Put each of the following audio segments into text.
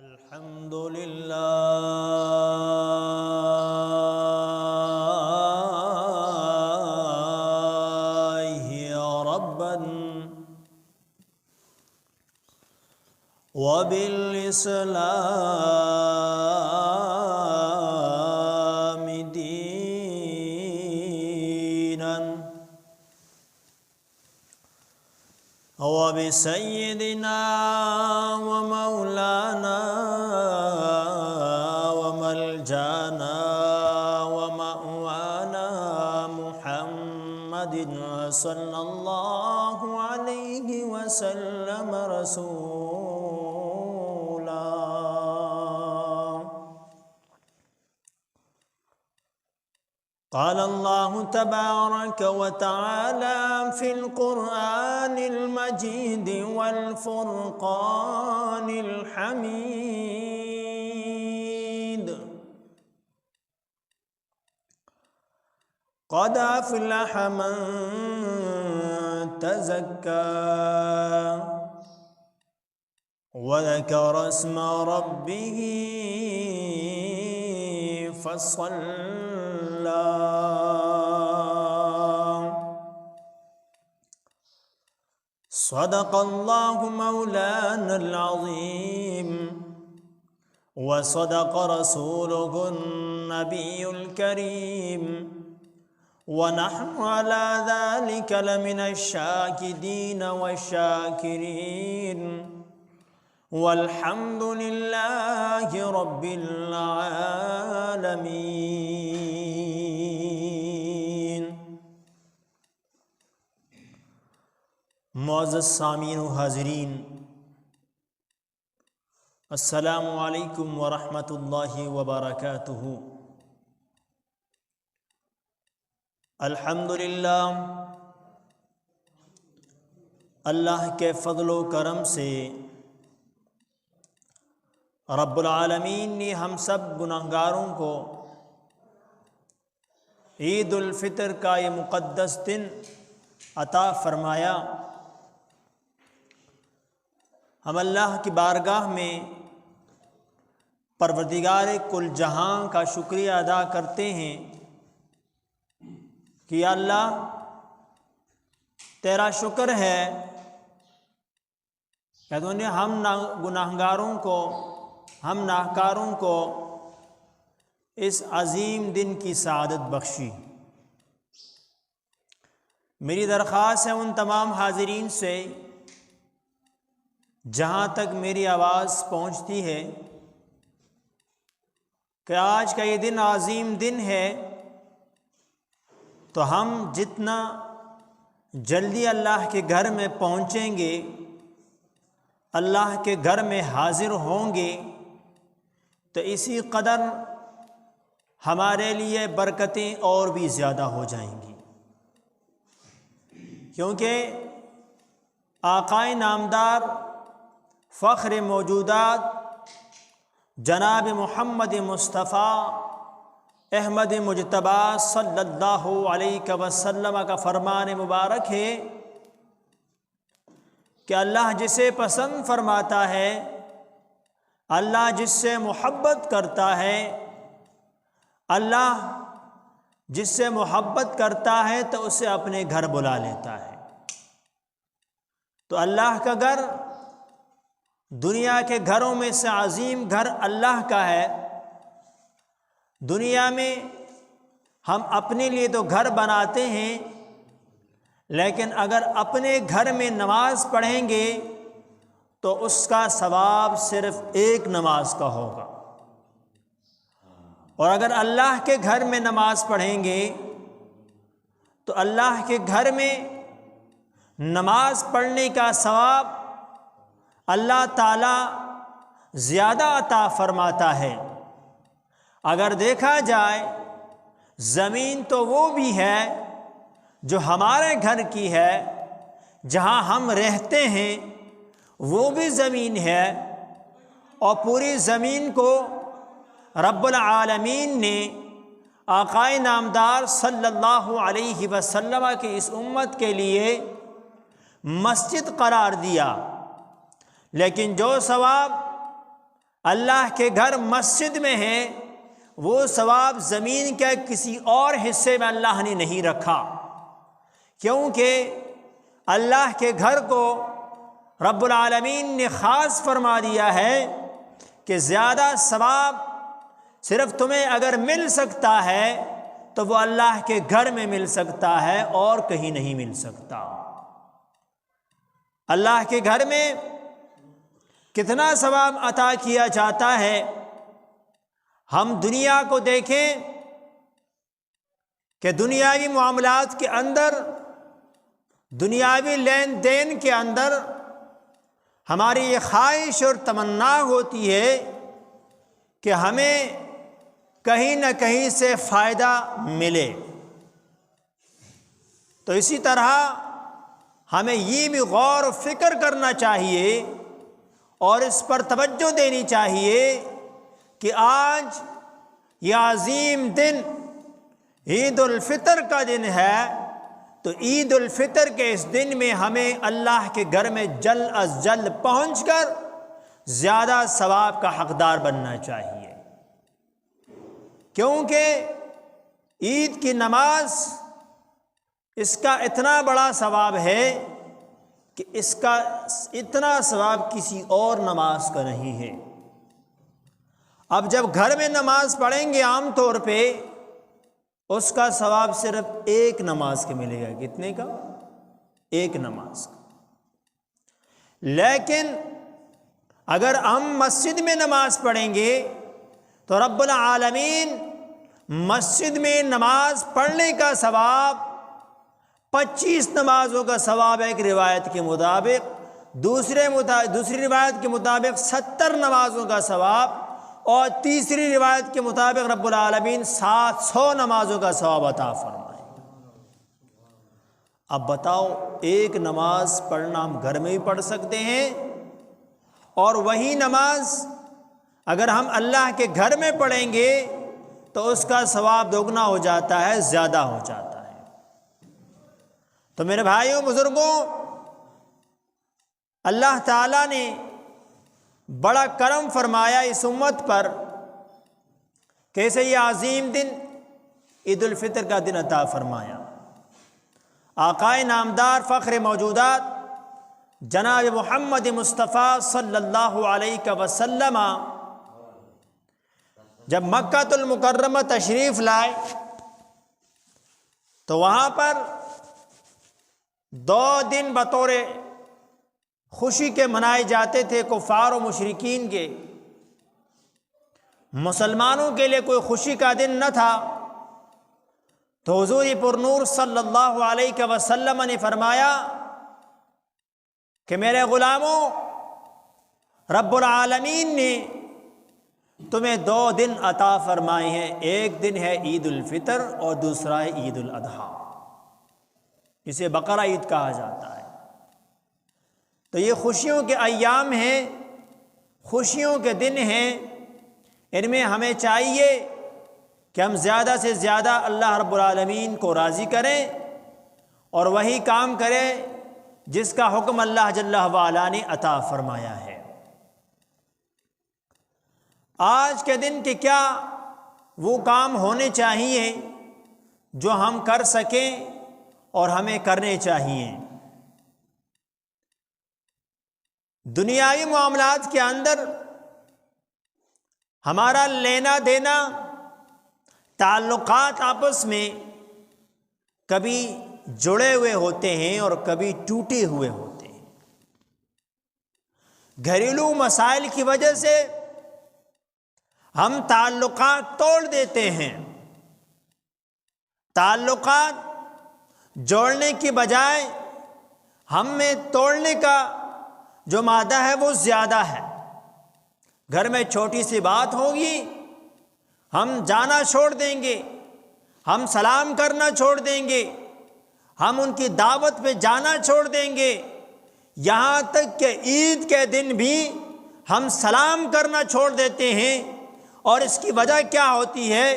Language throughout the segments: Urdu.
الحمد للہ ربا وبالإسلام دينا وبسيدنا ومولانا وملجانا ومأوانا محمد صلى الله عليه وسلم رسولا. قال الله تبارك وتعالى في القرآن المجيد والفرقان الحميد: قد أفلح من تزكى وذكر اسم ربه فصلى. صدق الله مولانا العظيم وصدق رسوله النبي الكريم ونحن على ذلك لمن الشاكرين والشاكرين والحمد لله رب العالمين. معزز سامعین و حاضرین، السلام علیکم ورحمۃ اللہ وبرکاتہ. الحمدللہ، اللہ کے فضل و کرم سے رب العالمین نے ہم سب گناہگاروں کو عید الفطر کا یہ مقدس دن عطا فرمایا. ہم اللہ کی بارگاہ میں پروردگار کل جہاں کا شکریہ ادا کرتے ہیں کہ یا اللہ، تیرا شکر ہے کہ تو نے ہم گناہگاروں کو، ہم ناکاروں کو اس عظیم دن کی سعادت بخشی. میری درخواست ہے ان تمام حاضرین سے، جہاں تک میری آواز پہنچتی ہے، کہ آج کا یہ دن عظیم دن ہے، تو ہم جتنا جلدی اللہ کے گھر میں پہنچیں گے، اللہ کے گھر میں حاضر ہوں گے، تو اسی قدر ہمارے لیے برکتیں اور بھی زیادہ ہو جائیں گی. کیونکہ آقائے نامدار فخر موجودات جناب محمد مصطفیٰ احمد مجتبیٰ صلی اللہ علیہ وسلم کا فرمان مبارک ہے کہ اللہ جسے پسند فرماتا ہے، اللہ جس سے محبت کرتا ہے، اللہ جس سے محبت کرتا ہے تو اسے اپنے گھر بلا لیتا ہے. تو اللہ کا گھر دنیا کے گھروں میں سے عظیم گھر اللہ کا ہے. دنیا میں ہم اپنے لیے تو گھر بناتے ہیں، لیکن اگر اپنے گھر میں نماز پڑھیں گے تو اس کا ثواب صرف ایک نماز کا ہوگا، اور اگر اللہ کے گھر میں نماز پڑھیں گے تو اللہ کے گھر میں نماز پڑھنے کا ثواب اللہ تعالی زیادہ عطا فرماتا ہے. اگر دیکھا جائے، زمین تو وہ بھی ہے جو ہمارے گھر کی ہے، جہاں ہم رہتے ہیں وہ بھی زمین ہے، اور پوری زمین کو رب العالمین نے آقائے نامدار صلی اللہ علیہ وسلم کی اس امت کے لیے مسجد قرار دیا، لیکن جو ثواب اللہ کے گھر مسجد میں ہے، وہ ثواب زمین کے کسی اور حصے میں اللہ نے نہیں رکھا، کیونکہ اللہ کے گھر کو رب العالمین نے خاص فرما دیا ہے کہ زیادہ ثواب صرف تمہیں اگر مل سکتا ہے تو وہ اللہ کے گھر میں مل سکتا ہے اور کہیں نہیں مل سکتا۔ اللہ کے گھر میں کتنا ثواب عطا کیا جاتا ہے، ہم دنیا کو دیکھیں کہ دنیاوی معاملات کے اندر، دنیاوی لین دین کے اندر ہماری یہ خواہش اور تمنا ہوتی ہے کہ ہمیں کہیں نہ کہیں سے فائدہ ملے، تو اسی طرح ہمیں یہ بھی غور و فکر کرنا چاہیے اور اس پر توجہ دینی چاہیے کہ آج یہ عظیم دن عید الفطر کا دن ہے، تو عید الفطر کے اس دن میں ہمیں اللہ کے گھر میں جلد از جلد پہنچ کر زیادہ ثواب کا حقدار بننا چاہیے، کیونکہ عید کی نماز اس کا اتنا بڑا ثواب ہے کہ اس کا اتنا ثواب کسی اور نماز کا نہیں ہے۔ اب جب گھر میں نماز پڑھیں گے عام طور پہ اس کا ثواب صرف ایک نماز کے ملے گا، کتنے کا؟ ایک نماز کا۔ لیکن اگر ہم مسجد میں نماز پڑھیں گے تو رب العالمین مسجد میں نماز پڑھنے کا ثواب 25 نمازوں کا ثواب ہے ایک روایت کے مطابق، دوسری روایت کے مطابق 70 نمازوں کا ثواب، اور تیسری روایت کے مطابق رب العالمین 700 نمازوں کا ثواب عطا فرمائے۔ اب بتاؤ، ایک نماز پڑھنا ہم گھر میں بھی پڑھ سکتے ہیں، اور وہی نماز اگر ہم اللہ کے گھر میں پڑھیں گے تو اس کا ثواب دوگنا ہو جاتا ہے، زیادہ ہو جاتا ہے۔ تو میرے بھائیوں بزرگوں، اللہ تعالیٰ نے بڑا کرم فرمایا اس امت پر، کیسے یہ عظیم دن عید الفطر کا دن عطا فرمایا۔ آقائے نامدار فخر موجودات جناب محمد مصطفیٰ صلی اللہ علیہ وسلم جب مکہ المکرمہ تشریف لائے تو وہاں پر 2 دن بطور خوشی کے منائے جاتے تھے کفار و مشرکین کے، مسلمانوں کے لیے کوئی خوشی کا دن نہ تھا۔ تو حضور پر نور صلی اللہ علیہ وسلم نے فرمایا کہ میرے غلاموں، رب العالمین نے تمہیں 2 دن عطا فرمائے ہیں، ایک دن ہے عید الفطر اور دوسرا ہے عید الاضحیٰ، اسے بقرہ عید کہا جاتا ہے۔ تو یہ خوشیوں کے ایام ہیں، خوشیوں کے دن ہیں، ان میں ہمیں چاہیے کہ ہم زیادہ سے زیادہ اللہ رب العالمین کو راضی کریں اور وہی کام کریں جس کا حکم اللہ جل وعلا نے عطا فرمایا ہے۔ آج کے دن کے کیا وہ کام ہونے چاہیے جو ہم کر سکیں اور ہمیں کرنے چاہیے؟ دنیاوی معاملات کے اندر ہمارا لینا دینا، تعلقات آپس میں کبھی جڑے ہوئے ہوتے ہیں اور کبھی ٹوٹے ہوئے ہوتے ہیں۔ گھریلو مسائل کی وجہ سے ہم تعلقات توڑ دیتے ہیں، تعلقات جوڑنے کی بجائے ہم میں توڑنے کا جو مادہ ہے وہ زیادہ ہے۔ گھر میں چھوٹی سی بات ہوگی، ہم جانا چھوڑ دیں گے، ہم سلام کرنا چھوڑ دیں گے، ہم ان کی دعوت پہ جانا چھوڑ دیں گے، یہاں تک کہ عید کے دن بھی ہم سلام کرنا چھوڑ دیتے ہیں۔ اور اس کی وجہ کیا ہوتی ہے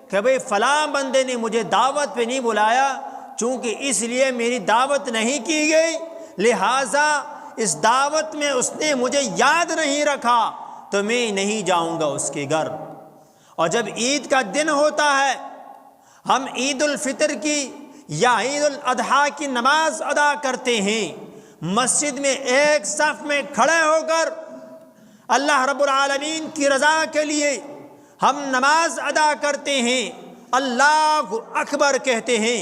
کہ بھئی فلاں بندے نے مجھے دعوت پہ نہیں بلایا، چونکہ اس لیے میری دعوت نہیں کی گئی، لہٰذا اس دعوت میں اس نے مجھے یاد نہیں رکھا، تو میں نہیں جاؤں گا اس کے گھر۔ اور جب عید کا دن ہوتا ہے، ہم عید الفطر کی یا عید الاضحیٰ کی نماز ادا کرتے ہیں، مسجد میں ایک صف میں کھڑے ہو کر اللہ رب العالمین کی رضا کے لیے ہم نماز ادا کرتے ہیں، اللہ اکبر کہتے ہیں،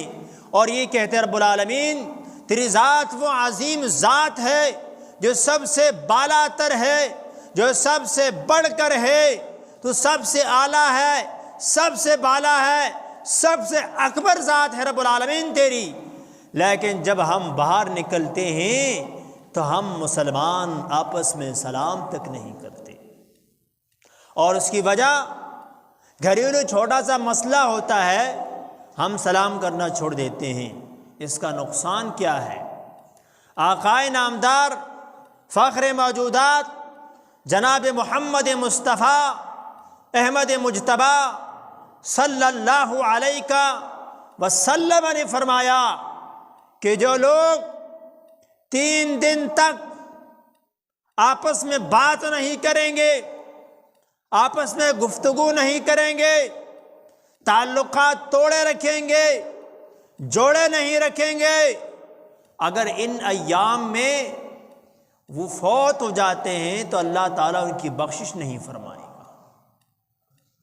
اور یہ کہتے ہیں رب العالمین تیری ذات وہ عظیم ذات ہے جو سب سے بالا تر ہے، جو سب سے بڑھ کر ہے، تو سب سے اعلیٰ ہے، سب سے بالا ہے، سب سے اکبر ذات ہے رب العالمین تیری۔ لیکن جب ہم باہر نکلتے ہیں تو ہم مسلمان آپس میں سلام تک نہیں کرتے، اور اس کی وجہ گھریلو چھوٹا سا مسئلہ ہوتا ہے، ہم سلام کرنا چھوڑ دیتے ہیں۔ اس کا نقصان کیا ہے؟ آقائے نامدار فخر موجودات جناب محمد مصطفیٰ احمد مجتبیٰ صلی اللہ علیہ وسلم نے فرمایا کہ جو لوگ 3 دن تک آپس میں بات نہیں کریں گے، آپس میں گفتگو نہیں کریں گے، تعلقات توڑے رکھیں گے، جوڑے نہیں رکھیں گے، اگر ان ایام میں وہ فوت ہو جاتے ہیں تو اللہ تعالیٰ ان کی بخشش نہیں فرمائے گا،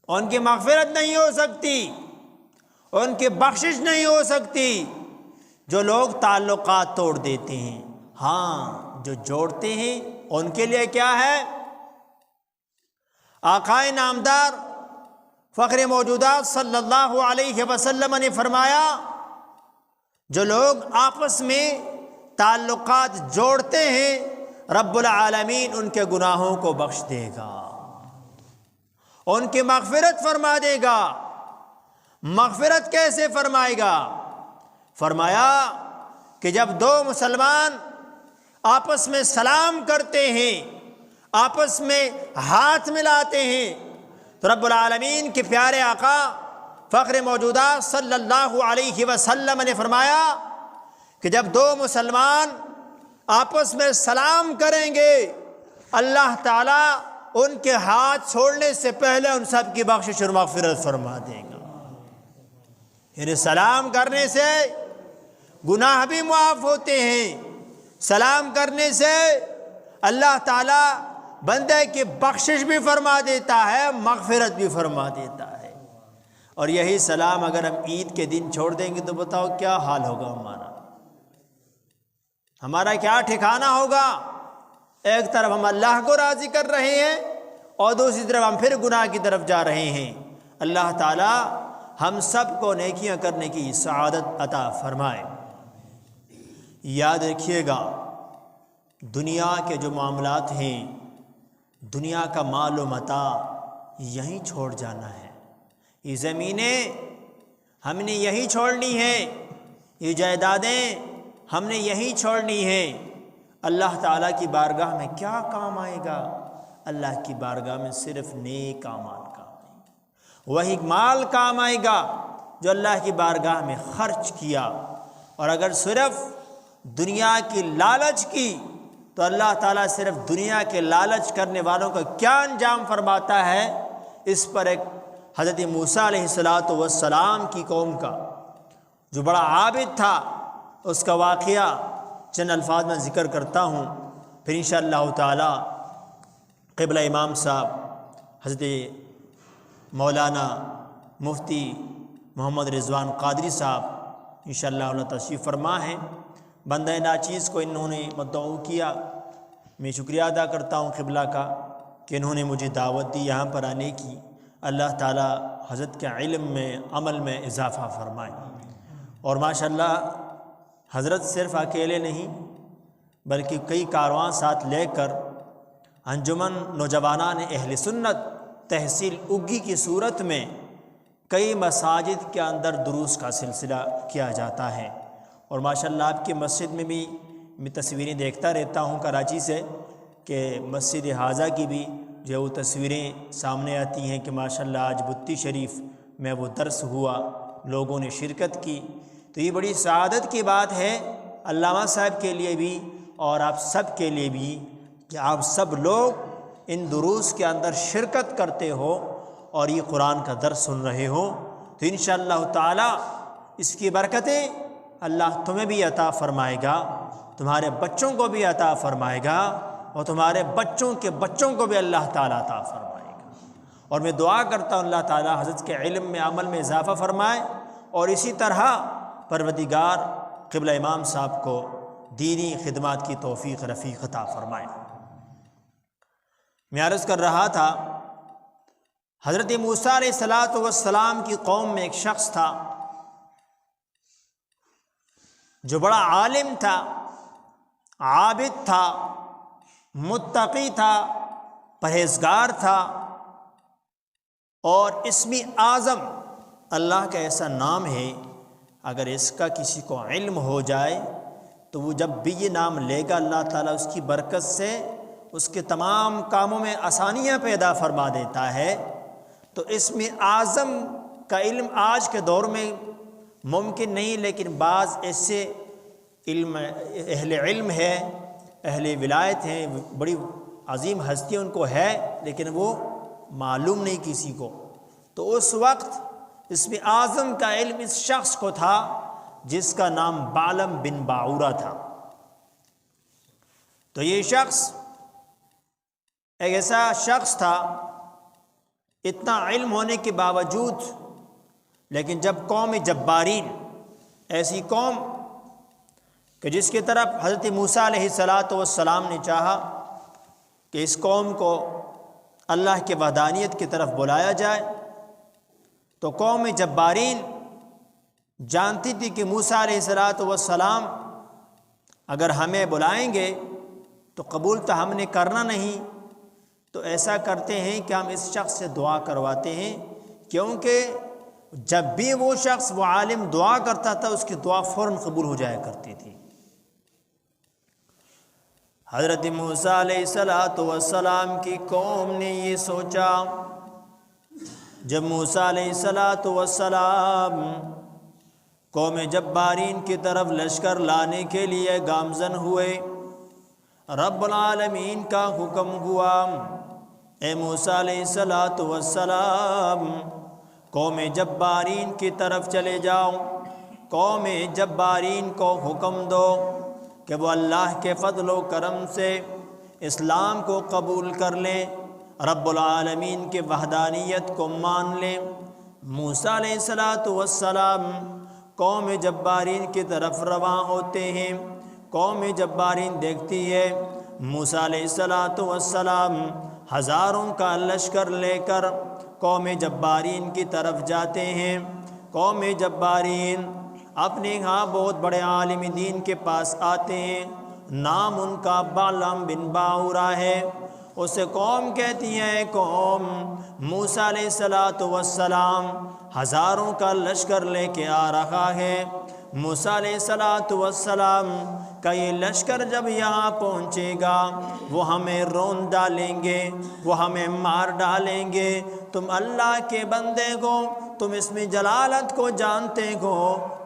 ان کی مغفرت نہیں ہو سکتی، ان کی بخشش نہیں ہو سکتی۔ جو لوگ تعلقات توڑ دیتے ہیں، ہاں جو جوڑتے ہیں ان کے لیے کیا ہے؟ آقائے نامدار فخر موجودات صلی اللہ علیہ وسلم نے فرمایا جو لوگ آپس میں تعلقات جوڑتے ہیں رب العالمین ان کے گناہوں کو بخش دے گا، ان کی مغفرت فرما دے گا۔ مغفرت کیسے فرمائے گا؟ فرمایا کہ جب 2 مسلمان آپس میں سلام کرتے ہیں، آپس میں ہاتھ ملاتے ہیں، تو رب العالمین کے پیارے آقا فخر موجودات صلی اللہ علیہ وسلم نے فرمایا کہ جب 2 مسلمان آپس میں سلام کریں گے، اللہ تعالیٰ ان کے ہاتھ چھوڑنے سے پہلے ان سب کی بخشش اور مغفرت فرما دے گا۔ یعنی سلام کرنے سے گناہ بھی معاف ہوتے ہیں، سلام کرنے سے اللہ تعالیٰ بندے کی بخشش بھی فرما دیتا ہے، مغفرت بھی فرما دیتا ہے۔ اور یہی سلام اگر ہم عید کے دن چھوڑ دیں گے تو بتاؤ کیا حال ہوگا ہمارا کیا ٹھکانہ ہوگا؟ ایک طرف ہم اللہ کو راضی کر رہے ہیں اور دوسری طرف ہم پھر گناہ کی طرف جا رہے ہیں۔ اللہ تعالی ہم سب کو نیکیاں کرنے کی سعادت عطا فرمائے۔ یاد رکھیے گا دنیا کے جو معاملات ہیں، دنیا کا مال و متاع یہیں چھوڑ جانا ہے، یہ زمینیں ہم نے یہیں چھوڑنی ہیں، یہ جائیدادیں ہم نے یہیں چھوڑنی ہیں۔ اللہ تعالیٰ کی بارگاہ میں کیا کام آئے گا؟ اللہ کی بارگاہ میں صرف نیک اعمال کام آئے گا، وہی مال کام آئے گا جو اللہ کی بارگاہ میں خرچ کیا۔ اور اگر صرف دنیا کی لالچ کی تو اللہ تعالیٰ صرف دنیا کے لالچ کرنے والوں کا کیا انجام فرماتا ہے، اس پر ایک حضرت موسیٰ علیہ السلام کی قوم کا جو بڑا عابد تھا، اس کا واقعہ چند الفاظ میں ذکر کرتا ہوں، پھر انشاءاللہ تعالی قبلہ امام صاحب حضرت مولانا مفتی محمد رضوان قادری صاحب انشاءاللہ انہوں نے تشریف فرما ہے۔ بندہ ناچیز کو انہوں نے مدعو کیا، میں شکریہ ادا کرتا ہوں قبلہ کا کہ انہوں نے مجھے دعوت دی یہاں پر آنے کی۔ اللہ تعالی حضرت کے علم میں عمل میں اضافہ فرمائے، اور ماشاءاللہ حضرت صرف اکیلے نہیں بلکہ کئی کارواں ساتھ لے کر انجمن نوجوانان اہل سنت تحصیل اگی کی صورت میں کئی مساجد کے اندر دروس کا سلسلہ کیا جاتا ہے۔ اور ماشاءاللہ آپ کی مسجد میں بھی میں تصویریں دیکھتا رہتا ہوں کراچی سے کہ مسجد حاضہ کی بھی جو وہ تصویریں سامنے آتی ہیں کہ ماشاءاللہ آج بتی شریف میں وہ درس ہوا، لوگوں نے شرکت کی، تو یہ بڑی سعادت کی بات ہے علامہ صاحب کے لیے بھی اور آپ سب کے لیے بھی کہ آپ سب لوگ ان دروس کے اندر شرکت کرتے ہو اور یہ قرآن کا درس سن رہے ہو تو انشاءاللہ تعالی اس کی برکتیں اللہ تمہیں بھی عطا فرمائے گا، تمہارے بچوں کو بھی عطا فرمائے گا، اور تمہارے بچوں کے بچوں کو بھی اللہ تعالیٰ عطا فرمائے گا۔ اور میں دعا کرتا ہوں اللہ تعالیٰ حضرت کے علم میں عمل میں اضافہ فرمائے، اور اسی طرح پروردگار قبلہ امام صاحب کو دینی خدمات کی توفیق رفیق عطا فرمائے۔ میں عرض کر رہا تھا حضرت موسیٰ علیہ السلام کی قوم میں ایک شخص تھا جو بڑا عالم تھا، عابد تھا، متقی تھا، پرہیزگار تھا، اور اسم اعظم اللہ کا ایسا نام ہے اگر اس کا کسی کو علم ہو جائے تو وہ جب بھی یہ نام لے گا اللہ تعالیٰ اس کی برکت سے اس کے تمام کاموں میں آسانیاں پیدا فرما دیتا ہے۔ تو اسم اعظم کا علم آج کے دور میں ممکن نہیں، لیکن بعض ایسے اہل علم ہے، اہل ولایت ہیں، بڑی عظیم ہستی ان کو ہے لیکن وہ معلوم نہیں کسی کو۔ تو اس وقت اسم اعظم کا علم اس شخص کو تھا جس کا نام بعلم بن باعورہ تھا۔ تو یہ شخص ایک ایسا شخص تھا اتنا علم ہونے کے باوجود، لیکن جب قوم جبارین، ایسی قوم کہ جس کی طرف حضرت موسیٰ علیہ السلام نے چاہا کہ اس قوم کو اللہ کے وحدانیت کی طرف بلایا جائے، تو قوم جبارین جانتی تھی کہ موسیٰ علیہ السلام اگر ہمیں بلائیں گے تو قبول تو ہم نے کرنا نہیں، تو ایسا کرتے ہیں کہ ہم اس شخص سے دعا کرواتے ہیں، کیونکہ جب بھی وہ شخص وہ عالم دعا کرتا تھا اس کی دعا فوراً قبول ہو جایا کرتی تھی۔ حضرت موسیٰ علیہ السلام کی قوم نے یہ سوچا، جب موسیٰ علیہ السلام قوم جبارین کی طرف لشکر لانے کے لیے گامزن ہوئے، رب العالمین کا حکم ہوا، اے موسیٰ علیہ السلام قوم جبارین کی طرف چلے جاؤ، قوم جبارین کو حکم دو کہ وہ اللہ کے فضل و کرم سے اسلام کو قبول کر لیں، رب العالمین کے وحدانیت کو مان لیں۔ موسیٰ علیہ السلام قوم جبارین کی طرف رواں ہوتے ہیں۔ قوم جبارین دیکھتی ہے موسیٰ علیہ السلام ہزاروں کا لشکر لے کر قوم جبارین کی طرف جاتے ہیں۔ قوم جبارین اپنے ہاں بہت بڑے عالم دین کے پاس آتے ہیں، نام ان کا بعلم بن باعورہ ہے۔ اسے قوم کہتی ہے، قوم موسیٰ علیہ السلام ہزاروں کا لشکر لے کے آ رہا ہے۔ موسیٰ علیہ السلام کا یہ لشکر جب یہاں پہنچے گا وہ ہمیں رون ڈالیں گے، وہ ہمیں مار ڈالیں گے۔ تم اللہ کے بندے ہو، تم اس میں جلالت کو جانتے ہو،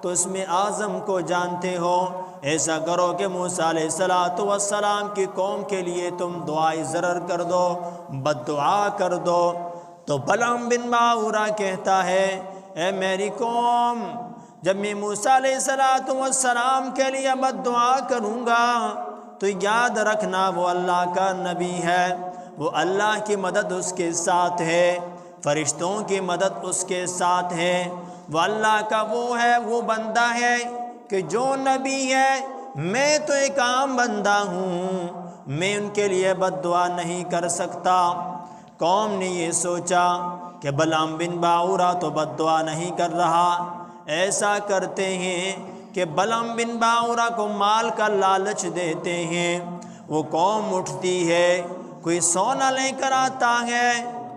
تو اس میں اعظم کو جانتے ہو، ایسا کرو کہ موسیٰ علیہ السلام کی قوم کے لیے تم دعائے ضرر کر دو، بد دعا کر دو۔ تو بعلم بن باعورہ کہتا ہے، اے میری قوم، جب میں موسیٰ علیہ السلام کے لیے بد دعا کروں گا تو یاد رکھنا وہ اللہ کا نبی ہے، وہ اللہ کی مدد اس کے ساتھ ہے، فرشتوں کی مدد اس کے ساتھ ہے، وہ اللہ کا وہ ہے، وہ بندہ ہے کہ جو نبی ہے، میں تو ایک عام بندہ ہوں، میں ان کے لیے بد دعا نہیں کر سکتا۔ قوم نے یہ سوچا کہ بعلم بن باعورہ تو بد دعا نہیں کر رہا، ایسا کرتے ہیں کہ بعلم بن باعورہ کو مال کا لالچ دیتے ہیں۔ وہ قوم اٹھتی ہے، کوئی سونا لے کر آتا ہے،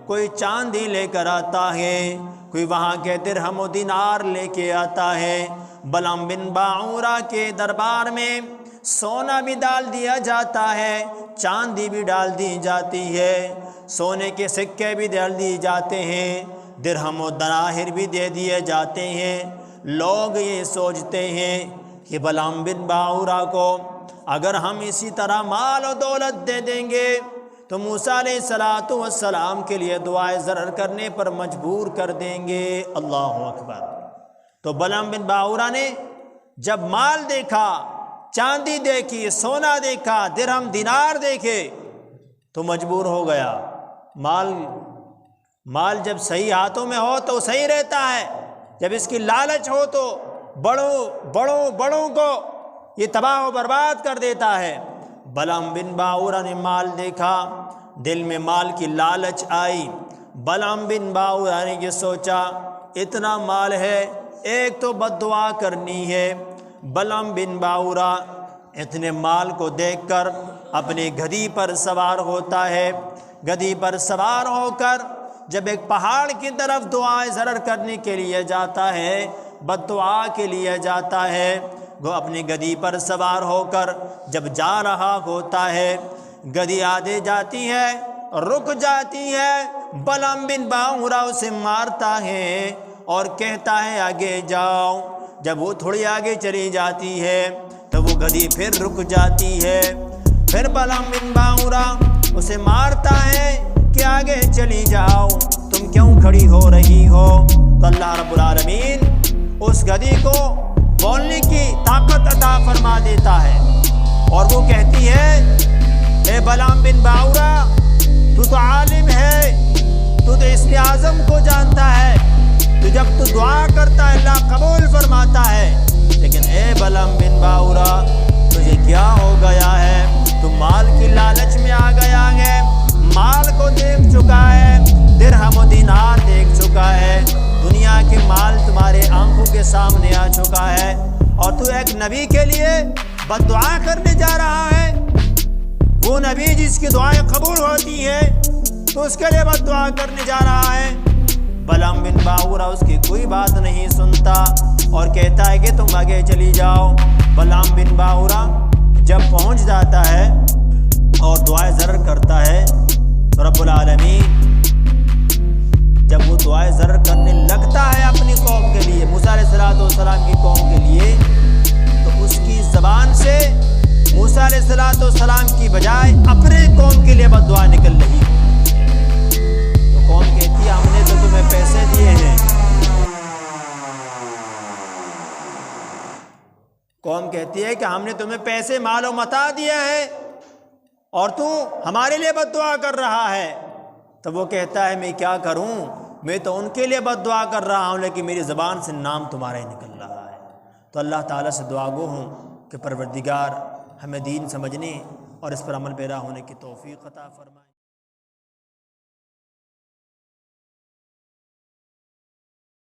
کوئی چاندی لے کر آتا ہے، کوئی وہاں کے درہم و دینار لے کے آتا ہے۔ بعلم بن باعورہ کے دربار میں سونا بھی ڈال دیا جاتا ہے، چاندی بھی ڈال دی جاتی ہے، سونے کے سکے بھی ڈال دیے جاتے ہیں، درہم و دناہر بھی دے دیے جاتے ہیں۔ لوگ یہ سوچتے ہیں کہ بعلم بن باعورہ کو اگر ہم اسی طرح مال و دولت دے دیں گے تو موسیٰ علیہ الصلاۃ والسلام کے لیے دعائے ضرر کرنے پر مجبور کر دیں گے۔ اللہ اکبر۔ تو بلعام بن باورہ نے جب مال دیکھا، چاندی دیکھی، سونا دیکھا، درہم دینار دیکھے تو مجبور ہو گیا۔ مال جب صحیح ہاتھوں میں ہو تو صحیح رہتا ہے، جب اس کی لالچ ہو تو بڑوں کو یہ تباہ و برباد کر دیتا ہے۔ بلعام بن باورہ نے مال دیکھا، دل میں مال کی لالچ آئی۔ بلعام بن باورہ نے یہ سوچا اتنا مال ہے، ایک تو بد دعا کرنی ہے۔ بلعام بن باورہ اتنے مال کو دیکھ کر اپنے گدھی پر سوار ہوتا ہے۔ گدھی پر سوار ہو کر جب ایک پہاڑ کی طرف دعائیں ضرر کرنے کے لیے جاتا ہے، بد دعا کے لیے جاتا ہے، وہ اپنی گدھی پر سوار ہو کر جب جا رہا ہوتا ہے، گدھی آگے جاتی ہے، رک جاتی ہے، بلعام بن باورہ اسے مارتا ہے اور کہتا ہے آگے جاؤ۔ جب وہ تھوڑی آگے چلی جاتی ہے تو وہ گدھی پھر رک جاتی ہے، پھر بلعام بن باورہ اسے مارتا ہے کہ آگے چلی جاؤ، تم کیوں کھڑی ہو رہی ہو؟ تو اللہ رب العالمین اس گدھی کو بولنے کی طاقت عطا فرما دیتا ہے اور وہ کہتی ہے اے بلعام بن باورہ، تو عالم ہے، تو اسم اعظم کو جانتا ہے، تو جب تو دعا کرتا ہے اللہ قبول فرماتا ہے، لیکن اے بلعام بن باورہ تجھے کیا ہو گیا ہے؟ تو مال کی لالچ میں آ گیا ہے، مال کو دیکھ چکا ہے، درہم و دینار دیکھ چکا ہے، دنیا کے مال تمہارے آنکھوں کے سامنے آ چکا ہے، اور تو ایک نبی کے لیے بد دعا کرنے جا رہا ہے۔ وہ نبی جس کی دعائیں قبول ہوتی ہیں تو اس کے لیے بد دعا کرنے جا رہا ہے۔ بلعام بن باورہ اس کی کوئی بات نہیں سنتا اور کہتا ہے کہ تم آگے چلی جاؤ۔ بلعام بن باورہ جب پہنچ جاتا ہے اور دعائیں ضرر کرتا ہے تو رب العالمین جب وہ دعائیں ضرر کرنے لگتا ہے اپنی قوم کے لیے، موسیٰ علیہ السلام کی قوم کے لیے، تو اس کی زبان سے موسیٰ علیہ السلام کی بجائے اپنے قوم کے لیے بد دعا نکل رہی ہے۔ تو قوم کہتی ہے ہم نے تو تمہیں پیسے دیے ہیں، قوم کہتی ہے کہ ہم نے تمہیں پیسے مال و متاع دیا ہے اور تو ہمارے لیے بد دعا کر رہا ہے۔ تو وہ کہتا ہے میں کیا کروں، میں تو ان کے لیے بد دعا کر رہا ہوں لیکن میری زبان سے نام تمہارا ہی نکل رہا ہے۔ تو اللہ تعالیٰ سے دعا گو ہوں کہ پروردگار ہمیں دین سمجھنے اور اس پر عمل پیرا ہونے کی توفیق عطا فرمائے۔